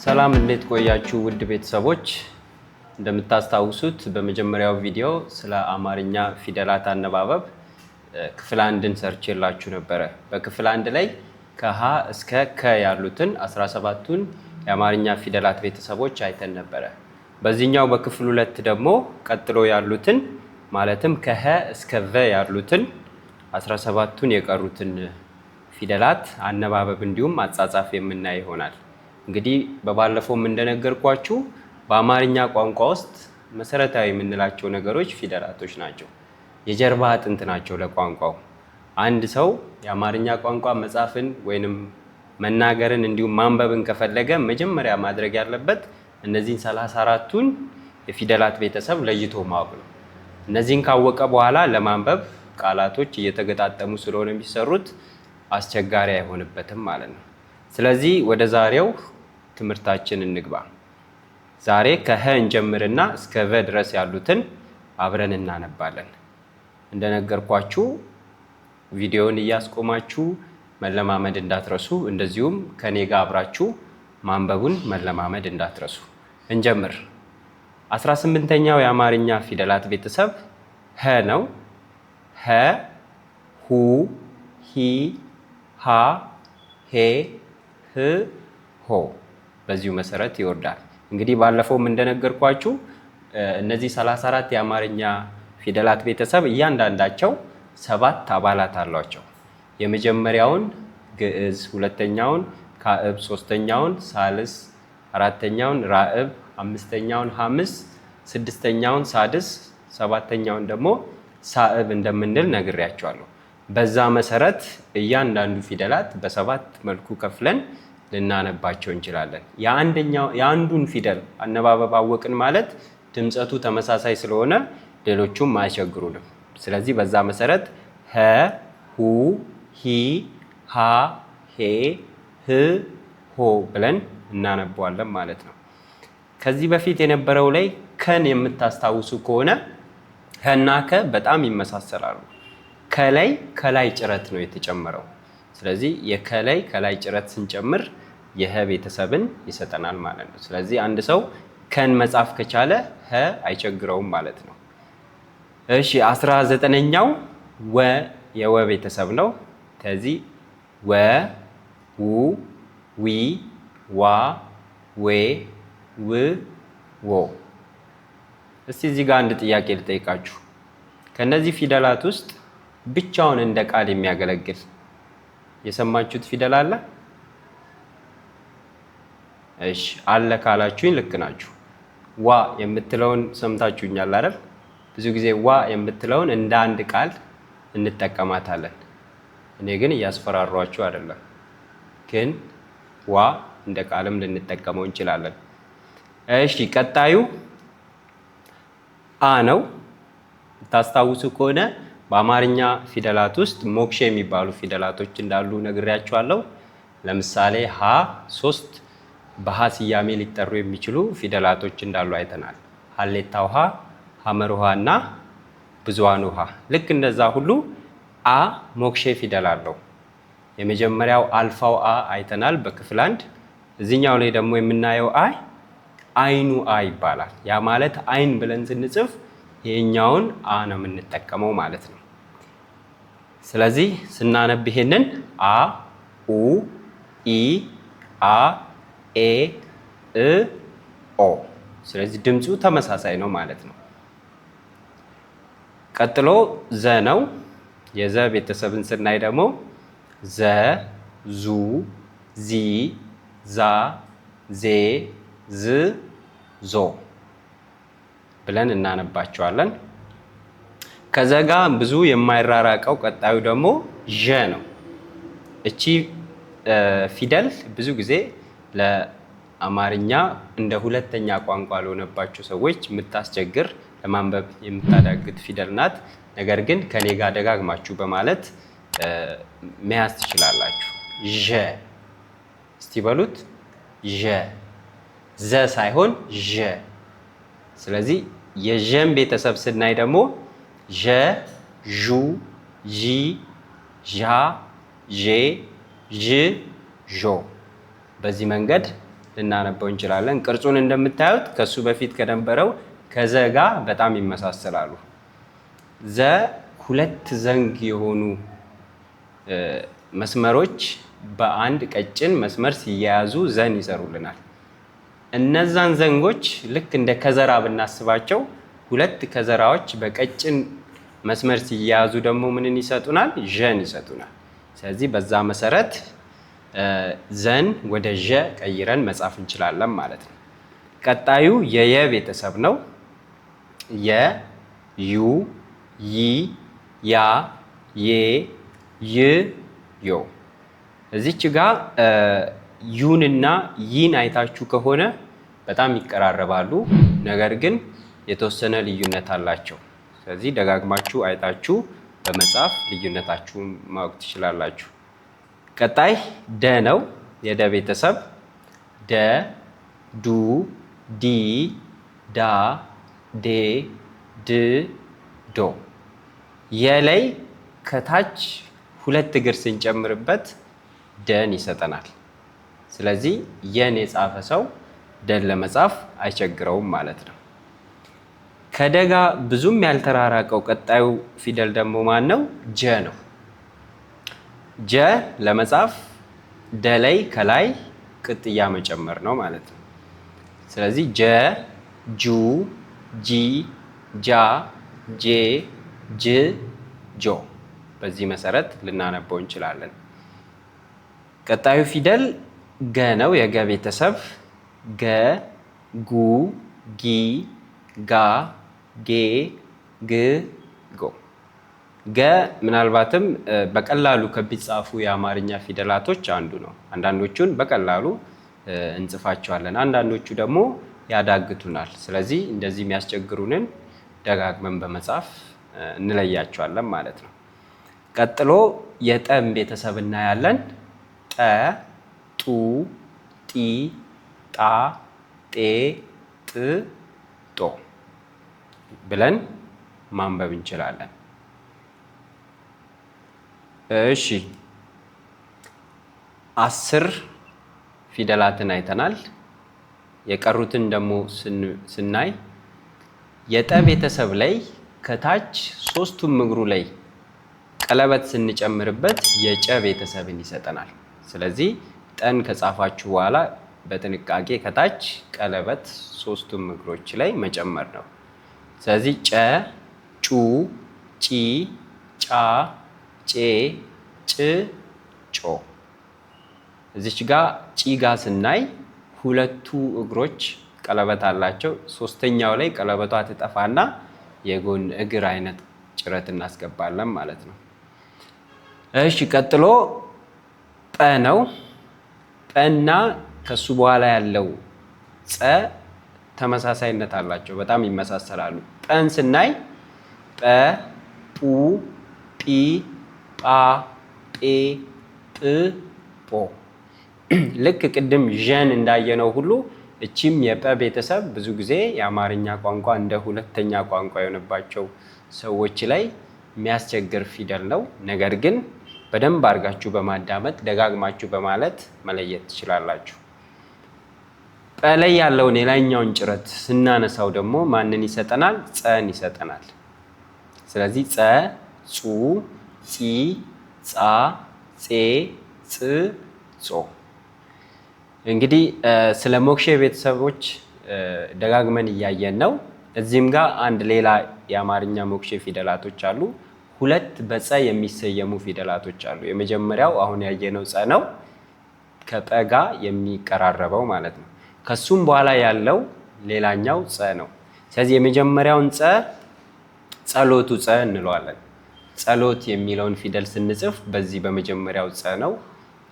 ሰላም እንዴት ቆያችሁ ውድ ቤተሰቦች እንደምታስታውሱት በመጀመሪያው ቪዲዮ ስለ አማርኛ ፊደላት አነባበብ ክፍል 1ን ሰርቼላችሁ ነበር። በክፍል 1 ላይ ከሀ እስከ ከ ያሉትን 17ቱን የአማርኛ ፊደላት ቤተሰቦች አይተን ነበር። በዚህኛው በክፍል 2 ደግሞ ቀጥሎ ያሉትን ማለትም ከሀ እስከ ቨ ያሉትን 17ቱን የቀሩትን ፊደላት አነባበብ እንዲሁም አጻጻፍ የምናይ ይሆናል። እንግዲህ በባለፈውም እንደነገርኳችሁ በአማርኛ ቋንቋ ውስጥ መሰረታዊ የምንላቸው ነገሮች ፊደላቶች ናቸው። የጀርባ አጥንት ናቸው ለቋንቋው። አንድ ሰው የአማርኛ ቋንቋ መጻፍን ወይንም መናገርን እንዲሁም ማንበብን ከፈለገ መጀመሪያ ማድረግ ያለበት እነዚህን 34ቱን የፊደላት ቤተሰብ ለይቶ ማወቅ ነው። እነዚህን ካወቀ በኋላ ለማንበብ ቃላቶች እየተገጣጠሙ ስለሆነ የሚሰሩት አስቸጋሪ አይሆንበትም ማለት ነው። ስለዚህ ወደ ዛሬው ትምህርታችን እንግባ። ዛሬ ከሀ እንጀምርና እስከ ቨ ድረስ ያሉትን አብረን እናነባለን። እንደነገርኳችሁ ቪዲዮውን እያስቆማችሁ መለማመድ እንዳትረሱ፣ እንደዚሁም ከኔ ጋር አብራችሁ ማንበቡን መለማመድ እንዳትረሱ። እንጀምር። 18ኛው የአማርኛ ፊደላት ቤተሰብ ሀ ነው። ሀ፣ ሁ፣ ሂ፣ ሃ፣ ሄ፣ ህ፣ ሆ በዚሁ መሰረት ይወርዳል። እንግዲህ ባለፈውም እንደነገርኳችሁ እነዚህ 34 የአማርኛ ፊደላት ቤተሰብ እያንዳንዳቸው 7 አባላት አሏቸው። የመጀመሪያውን ግዕዝ፣ ሁለተኛውን ካዕብ፣ ሶስተኛውን ሳልስ፣ አራተኛውን ራዕብ፣ አምስተኛውን ሐምስ፣ ስድስተኛውን ሳድስ፣ ሰባተኛውን ደግሞ ሳዕብ እንደምንል ነግሬያቸዋለሁ። በዛ መሰረት እያንዳንዱ ፊደላት በ7 መልኩ ከፍለን ልናነባቸው እንችላለን። የአንዱን ፊደል አነባበብ አወቅን ማለት ድምጸቱ ተመሳሳይ ስለሆነ ሌሎቹም አይቸግሩንም። ስለዚህ በዛ መሰረት ሀ፣ ሁ፣ ሂ፣ ሃ፣ ሄ፣ ህ፣ ሆ ብለን እናነበዋለን ማለት ነው። ከዚህ በፊት የነበረው ላይ ከን የምታስታውሱ ከሆነ ሀና ከ በጣም ይመሳሰላሉ። ከላይ ጭረት ነው የተጨመረው። ስለዚህ ከላይ ጭረት ስንጨምር የሀ ቤተሰብን ይሰጠናል ማለት ነው። ስለዚህ አንድ ሰው ከን መጻፍ ከቻለ ሀ አይቸግረውም ማለት ነው። እሺ 19ኛው ወ የወ ቤተሰብ ነው። ስለዚህ ወ፣ ው፣ ዊ፣ ዋ፣ ዌ፣ ው፣ ዎ። እስቲ እዚህ ጋር አንድ ጥያቄ ልጠይቃችሁ። ከነዚህ ፊደላት ውስጥ ብቻውን እንደ ቃል የሚያገለግል የሰማችሁት ፊደል አለ? እሺ አለ ካላችሁኝ ልክ ናችሁ። ዋ የምትለውን ሰምታችሁኛል አይደል? ብዙ ጊዜ ዋ የምትለውን እንደ አንድ ቃል እንጠቀማታለን። እኔ ግን እያስፈራሯችሁ አይደለም፣ ግን ዋ እንደ ቃልም ልንጠቀመው እንችላለን። እሺ ቀጣዩ አ ነው። ታስታውሱ ከሆነ በአማርኛ ፊደላት ውስጥ ሞክሼ የሚባሉ ፊደላቶች እንዳሉ ነግሬያችኋለሁ። ለምሳሌ ሀ 3 በሀ ስያሜ ሊጠሩ የሚችሉ ፊደላቶች እንዳሉ አይተናል። ሀሌታ ውሃ፣ ሐመር ውሃ እና ብዙሃን ውሃ። ልክ እንደዛ ሁሉ አ ሞክሼ ፊደል አለው። የመጀመሪያው አልፋው አ አይተናል በክፍል 1። እዚህኛው ላይ ደግሞ የምናየው አይኑ አ ይባላል። ያ ማለት አይን ብለን ስንጽፍ ይሄኛውን አ ነው የምንጠቀመው ማለት ነው። ስለዚህ ስናነብ ይሄንን አ፣ ኡ፣ ኢ፣ አ፣ ኤ፣ እ፣ ኦ። ስለዚህ ድምፁ ተመሳሳይ ነው ማለት ነው። ቀጥሎ ዘ ነው። የዘ ቤተሰብን ስናይ ደግሞ ዘ፣ ዙ፣ ዚ፣ ዛ፣ ዜ፣ ዝ፣ ዞ ብለን እናነባቸዋለን። ከዘ ጋር ብዙ የማይራራቀው ቀጣዩ ደግሞ ዠ ነው። እቺ ፊደል ብዙ ጊዜ ለአማርኛ እንደ ሁለተኛ ቋንቋ ለሆነባቸው ሰዎች የምታስቸግር ለማንበብ የምታዳግት ፊደል ናት። ነገር ግን ከኔ ጋር ደጋግማችሁ በማለት መያዝ ትችላላችሁ። ዠ እስቲ በሉት። ዠ ዘ ሳይሆን ዠ። ስለዚህ የዠን ቤተሰብ ስናይ ደግሞ ዠ፣ ዡ፣ ዢ፣ ዣ፣ ዤ፣ ዥ፣ ዦ በዚህ መንገድ ልናነበው እንችላለን። ቅርጹን እንደምታዩት ከሱ በፊት ከነበረው ከዘ ጋር በጣም ይመሳሰላሉ። ዘ ሁለት ዘንግ የሆኑ መስመሮች በአንድ ቀጭን መስመር ሲያያዙ ዘን ይሰሩልናል። እነዛን ዘንጎች ልክ እንደ ከዘራ ብናስባቸው ሁለት ከዘራዎች በቀጭን መስመር ሲያያዙ ደግሞ ምንን ይሰጡናል? ዠን ይሰጡናል። ስለዚህ በዛ መሰረት ዘን ወደ ዠ ቀይረን መጻፍ እንችላለን ማለት ነው። ቀጣዩ የየ ቤተሰብ ነው። የ፣ ዩ፣ ይ፣ ያ፣ ዬ፣ ይ፣ ዮ። እዚች ጋር ዩንና ይን አይታችሁ ከሆነ በጣም ይቀራረባሉ፣ ነገር ግን የተወሰነ ልዩነት አላቸው። ስለዚህ ደጋግማችሁ አይታችሁ በመጻፍ ልዩነታችሁን ማወቅ ትችላላችሁ። ቀጣይ ደ ነው። የደ ቤተሰብ ደ፣ ዱ፣ ዲ፣ ዳ፣ ዴ፣ ድ፣ ዶ። የላይ ከታች ሁለት እግር ስንጨምርበት ደን ይሰጠናል። ስለዚህ የን የጻፈ ሰው ደን ለመጻፍ አይቸግረውም ማለት ነው። ከደጋ ብዙም ያልተራራቀው ቀጣዩ ፊደል ደግሞ ማን ነው? ጀ ነው። ጀ ለመጻፍ ደ ላይ ከላይ ቅጥያ መጨመር ነው ማለት ነው። ስለዚህ ጀ፣ ጁ፣ ጂ፣ ጃ፣ ጄ፣ ጅ፣ ጆ። በዚህ መሰረት ልናነበው እንችላለን። ቀጣዩ ፊደል ገ ነው። የገ ቤተሰብ ገ፣ ጉ፣ ጊ፣ ጋ፣ ጌ፣ ግ፣ ጎ። ገ ምናልባትም በቀላሉ ከሚጻፉ የአማርኛ ፊደላቶች አንዱ ነው። አንዳንዶቹን በቀላሉ እንጽፋቸዋለን፣ አንዳንዶቹ ደግሞ ያዳግቱናል። ስለዚህ እንደዚህ የሚያስቸግሩንን ደጋግመን በመጻፍ እንለያቸዋለን ማለት ነው። ቀጥሎ የጠም ቤተሰብ እናያለን። ጠ፣ ጡ፣ ጢ፣ ጣ፣ ጤ፣ ጥ፣ ጦ ብለን ማንበብ እንችላለን። እሺ 10 ፊደላትን አይተናል። የቀሩትን ደግሞ ስናይ የጠ ቤተሰብ ላይ ከታች ሶስቱም እግሩ ላይ ቀለበት ስንጨምርበት የጨ ቤተሰብን ይሰጠናል። ስለዚህ ጠን ከጻፋችሁ በኋላ በጥንቃቄ ከታች ቀለበት ሶስቱም እግሮች ላይ መጨመር ነው። ስለዚህ ጨ፣ ጩ፣ ጪ፣ ጫ፣ ጬ፣ ጭ፣ ጮ። እዚች ጋር ጪ ጋር ስናይ ሁለቱ እግሮች ቀለበት አላቸው። ሶስተኛው ላይ ቀለበቷ ትጠፋና የጎን እግር አይነት ጭረት እናስገባለን ማለት ነው። እሺ ቀጥሎ ጰ ነው። ጰና ከሱ በኋላ ያለው ጸ ተመሳሳይነት አላቸው፣ በጣም ይመሳሰላሉ። ጰን ስናይ ጰ፣ ጱ፣ ጲ፣ ጳ፣ ጴ፣ ጵ፣ ጶ። ልክ ቅድም ዠን እንዳየነው ሁሉ እቺም የጰ ቤተሰብ ብዙ ጊዜ የአማርኛ ቋንቋ እንደ ሁለተኛ ቋንቋ የሆነባቸው ሰዎች ላይ የሚያስቸግር ፊደል ነው። ነገር ግን በደንብ አድርጋችሁ በማዳመጥ ደጋግማችሁ በማለት መለየት ትችላላችሁ። ጰ ላይ ያለውን የላይኛውን ጭረት ስናነሳው ደግሞ ማንን ይሰጠናል? ጸን ይሰጠናል። ስለዚህ ጸ፣ ጹ፣ ጺ፣ ጻ፣ ጼ፣ ጽ፣ ጾ። እንግዲህ ስለ ሞክሼ ቤተሰቦች ደጋግመን እያየን ነው። እዚህም ጋር አንድ ሌላ የአማርኛ ሞክሼ ፊደላቶች አሉ። ሁለት በጸ የሚሰየሙ ፊደላቶች አሉ። የመጀመሪያው አሁን ያየነው ጸ ነው፣ ከጰ ጋር የሚቀራረበው ማለት ነው። ከሱም በኋላ ያለው ሌላኛው ጸ ነው። ስለዚህ የመጀመሪያውን ጸ ጸሎቱ ጸ እንለዋለን። ጸሎት የሚለውን ፊደል ስንጽፍ በዚህ በመጀመሪያው ጸ ነው።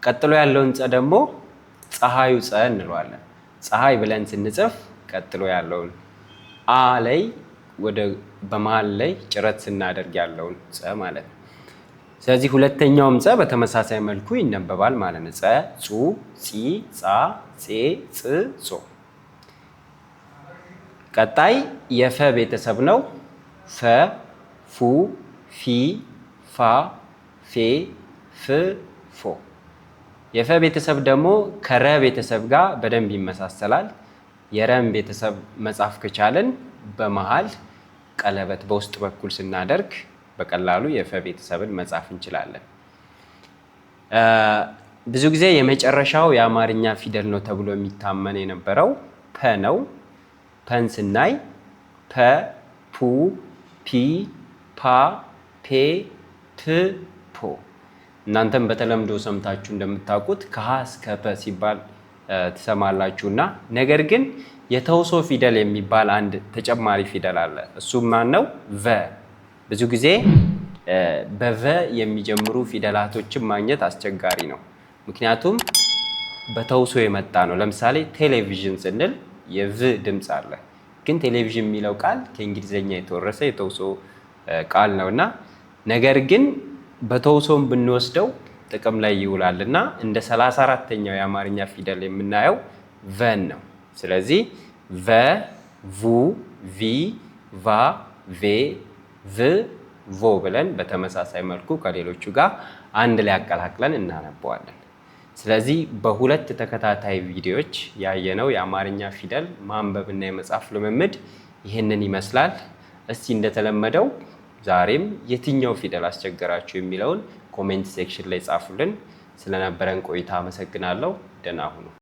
ቀጥሎ ያለውን ጸ ደግሞ ፀሐዩ ጸ እንለዋለን። ፀሐይ ብለን ስንጽፍ ቀጥሎ ያለውን አ ላይ ወደ በመሃል ላይ ጭረት ስናደርግ ያለውን ጸ ማለት ነው። ስለዚህ ሁለተኛውም ጸ በተመሳሳይ መልኩ ይነበባል ማለት ነው። ጸ፣ ጹ፣ ጺ፣ ጻ፣ ጼ፣ ጽ፣ ጾ። ቀጣይ የፈ ቤተሰብ ነው። ፈ፣ ፉ፣ ፊ፣ ፋ፣ ፌ፣ ፍ፣ ፎ። የፈ ቤተሰብ ደግሞ ከረ ቤተሰብ ጋር በደንብ ይመሳሰላል። የረም ቤተሰብ መጻፍ ከቻለን በመሃል ቀለበት በውስጥ በኩል ስናደርግ በቀላሉ የፈ ቤተሰብን መጻፍ እንችላለን። ብዙ ጊዜ የመጨረሻው የአማርኛ ፊደል ነው ተብሎ የሚታመን የነበረው ፐ ነው። ፐን ስናይ ፐ፣ ፑ፣ ፒ፣ ፓ፣ ፔ፣ ፕ፣ ፖ። እናንተም በተለምዶ ሰምታችሁ እንደምታውቁት ከሀ እስከ ፐ ሲባል ትሰማላችሁና ነገር ግን የተውሶ ፊደል የሚባል አንድ ተጨማሪ ፊደል አለ። እሱም ማን ነው? ቨ። ብዙ ጊዜ በቨ የሚጀምሩ ፊደላቶችን ማግኘት አስቸጋሪ ነው። ምክንያቱም በተውሶ የመጣ ነው። ለምሳሌ ቴሌቪዥን ስንል የቭ ድምፅ አለ። ግን ቴሌቪዥን የሚለው ቃል ከእንግሊዝኛ የተወረሰ የተውሶ ቃል ነውና ነገር ግን በተውሶም ብንወስደው ጥቅም ላይ ይውላል እና እንደ 34ኛው የአማርኛ ፊደል የምናየው ቨን ነው። ስለዚህ ቨ፣ vu፣ ቪ፣ ቫ፣ ቬ፣ ቭ፣ ቮ ብለን በተመሳሳይ መልኩ ከሌሎቹ ጋር አንድ ላይ አቀላቅለን እናነበዋለን። ስለዚህ በሁለት ተከታታይ ቪዲዮዎች ያየነው የአማርኛ ፊደል ማንበብና የመጻፍ ልምምድ ይህንን ይመስላል። እስቲ እንደተለመደው ዛሬም የትኛው ፊደል አስቸገራችሁ የሚለውን ኮሜንት ሴክሽን ላይ ጻፉልን። ስለነበረን ቆይታ አመሰግናለሁ። ደህና ሁኑ።